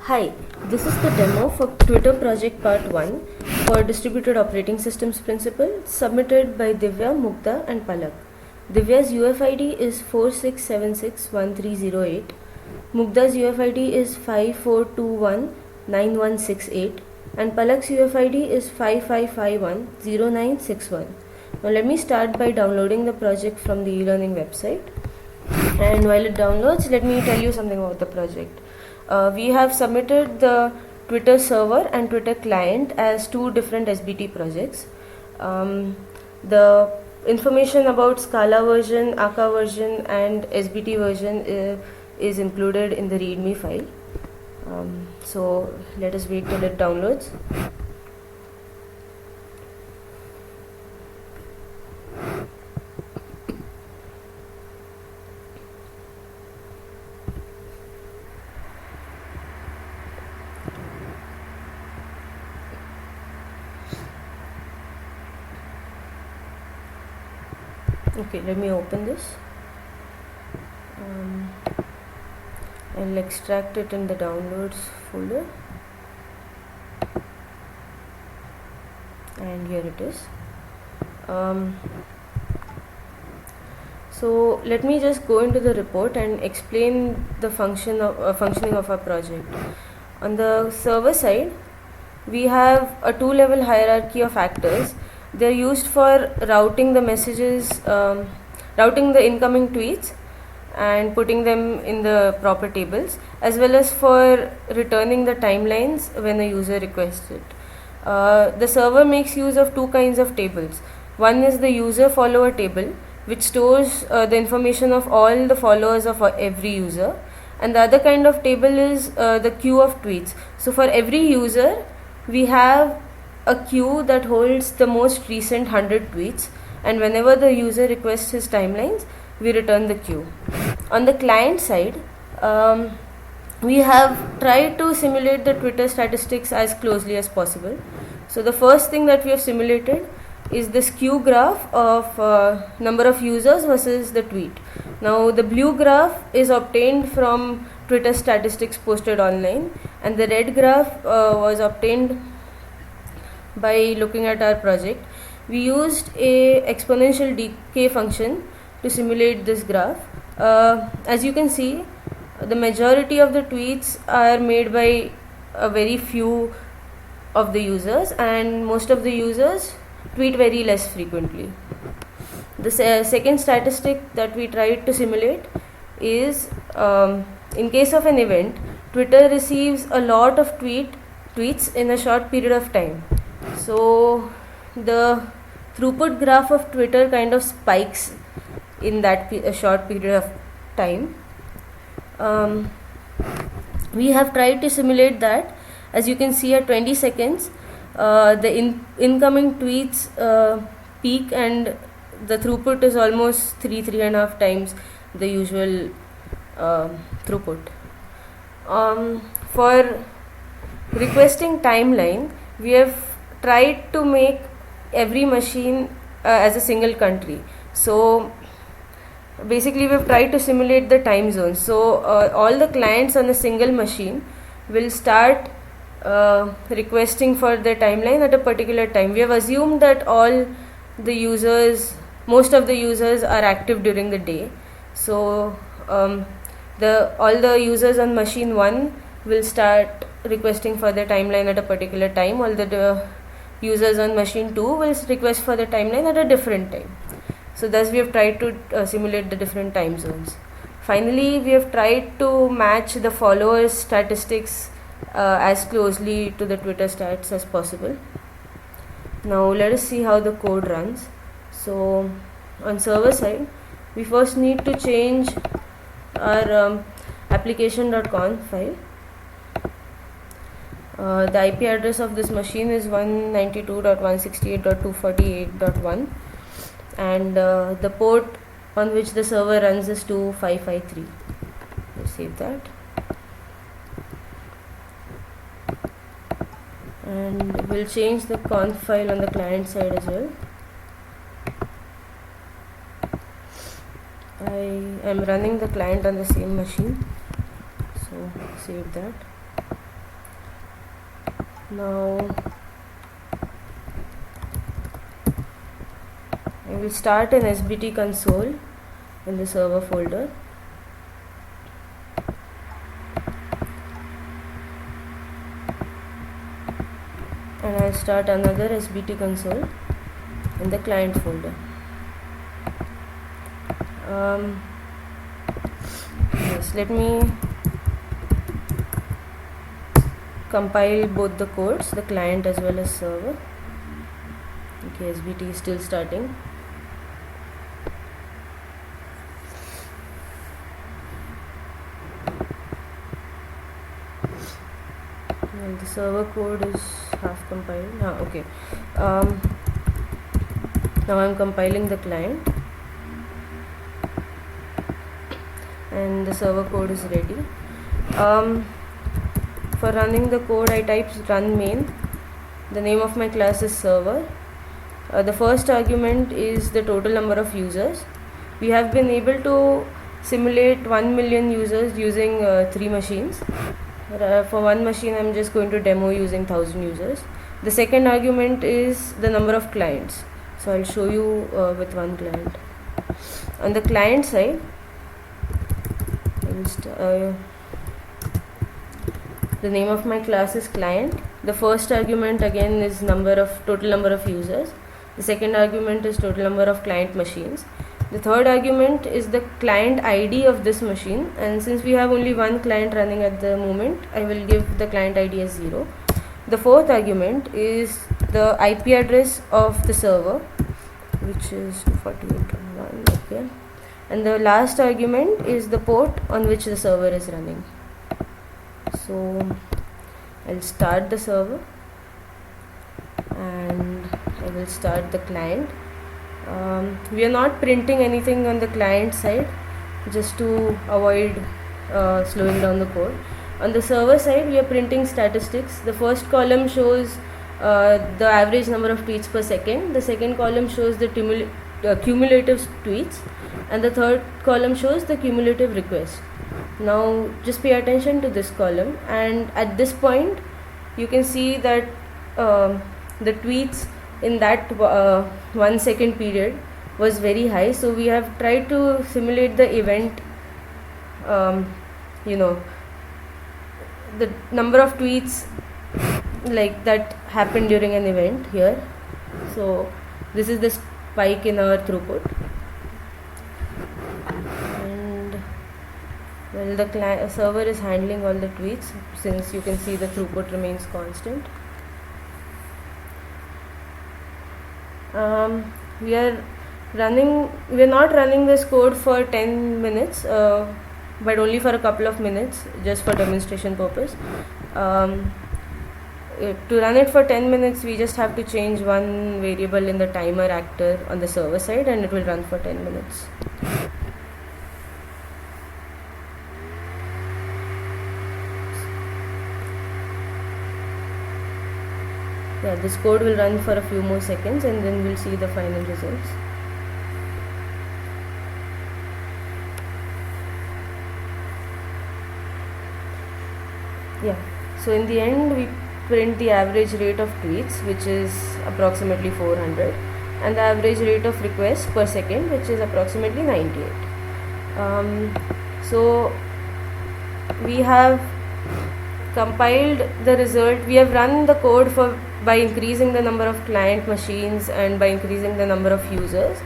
Hi, this is the demo for Twitter project part 1 for distributed operating systems principle submitted by Divya, Mugdha and Palak. Divya's UFID is 46761308. Mugdha's UFID is 54219168 and Palak's UFID is 55510961. Now let me start by downloading the project from the e-learning website. And while it downloads, let me tell you something about the project. We have submitted the Twitter server and Twitter client as two different SBT projects. The information about Scala version, Akka version and SBT version is included in the README file. So let us wait till it downloads. Okay, let me open this. I'll extract it in the downloads folder, and here it is. So let me just go into the report and explain the functioning of our project. On the server side, we have a two-level hierarchy of actors. They're used for routing the messages, routing the incoming tweets and putting them in the proper tables, as well as for returning the timelines when a user requests it. The server makes use of two kinds of tables. One is the user follower table, which stores the information of all the followers of every user, and the other kind of table is the queue of tweets. So for every user, we have a queue that holds the most recent 100 tweets, and whenever the user requests his timelines, we return the queue. On the client side, we have tried to simulate the Twitter statistics as closely as possible. So the first thing that we have simulated is the skew graph of number of users versus the tweet. Now the blue graph is obtained from Twitter statistics posted online, and the red graph was obtained by looking at our project. We used a exponential decay function to simulate this graph. As you can see, the majority of the tweets are made by a very few of the users, and most of the users tweet very less frequently. The second statistic that we tried to simulate is in case of an event, Twitter receives a lot of tweets in a short period of time. So the throughput graph of Twitter kind of spikes in that short period of time. We have tried to simulate that. As you can see, at 20 seconds, the incoming tweets peak, and the throughput is almost 3.5 times the usual throughput. For requesting timeline, we have tried to make every machine as a single country. So basically, we've tried to simulate the time zones. So all the clients on a single machine will start requesting for their timeline at a particular time. We have assumed that most of the users are active during the day. So all the users on machine 1 will start requesting for their timeline at a particular time. All the users on machine 2 will request for the timeline at a different time. So thus we have tried to simulate the different time zones. Finally, we have tried to match the followers statistics as closely to the Twitter stats as possible. Now let us see how the code runs. So on server side, we first need to change our application.conf file. The IP address of this machine is 192.168.248.1, and the port on which the server runs is 2553. Let's save that, and we'll change the conf file on the client side as well. I am running the client on the same machine, so save that. Now I will start an SBT console in the server folder. And I'll start another SBT console in the client folder. Yes, let me compile both the codes, the client as well as server. Okay, SBT is still starting. And the server code is half compiled. Okay. Now I'm compiling the client, and the server code is ready. For running the code, I type run main. The name of my class is server. The first argument is the total number of users. We have been able to simulate 1 million users using 3 machines. For one machine, I'm just going to demo using 1000 users. The second argument is the number of clients. So I'll show you with one client. On the client side, the name of my class is client. The first argument again is total number of users. The second argument is total number of client machines. The third argument is the client ID of this machine, and since we have only one client running at the moment, I will give the client ID as 0. The fourth argument is the IP address of the server, which is 248.1. Okay. And the last argument is the port on which the server is running. So I'll start the server and I will start the client. We are not printing anything on the client side just to avoid slowing down the code. On the server side, we are printing statistics. The first column shows the average number of tweets per second. The second column shows the cumulative tweets, and the third column shows the cumulative requests. Now just pay attention to this column, and at this point you can see that the tweets in that 1 second period was very high. So we have tried to simulate the event, the number of tweets like that happened during an event here. So this is the spike in our throughput, and well, the server is handling all the tweets. Since you can see the throughput remains constant. We are not running this code for 10 minutes, but only for a couple of minutes, just for demonstration purpose. To run it for 10 minutes, we just have to change one variable in the timer actor on the server side, and it will run for 10 minutes. Yeah, this code will run for a few more seconds, and then we'll see the final results. Yeah, so in the end we print the average rate of tweets, which is approximately 400, and the average rate of requests per second, which is approximately 98. So we have compiled the result. We have run the code by increasing the number of client machines and by increasing the number of users,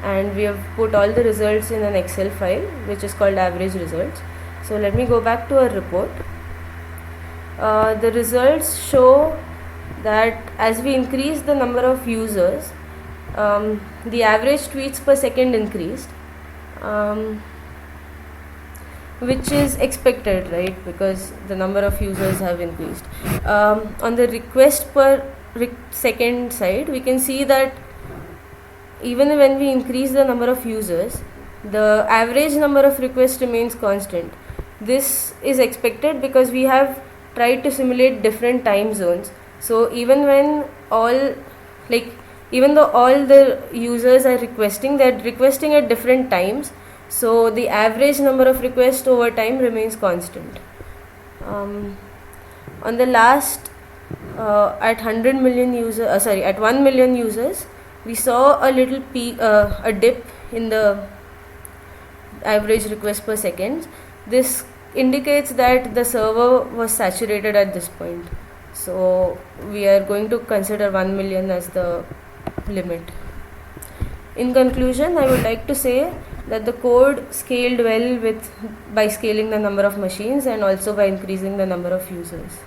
and we have put all the results in an Excel file which is called average results. So let me go back to our report. The results show that as we increase the number of users, the average tweets per second increased, which is expected, right, because the number of users have increased. On the request per second side, we can see that even when we increase the number of users, the average number of requests remains constant. This is expected because we have tried to simulate different time zones. So even though all the users are requesting, they're requesting at different times. So the average number of requests over time remains constant. On the last at 100 million users, at 1 million users, we saw a little peak, a dip in the average request per second. This indicates that the server was saturated at this point. So we are going to consider 1 million as the limit. In conclusion, I would like to say that the code scaled well by scaling the number of machines and also by increasing the number of users.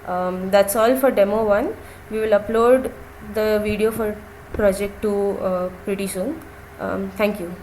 That's all for demo 1. We will upload the video for project 2 pretty soon. Thank you.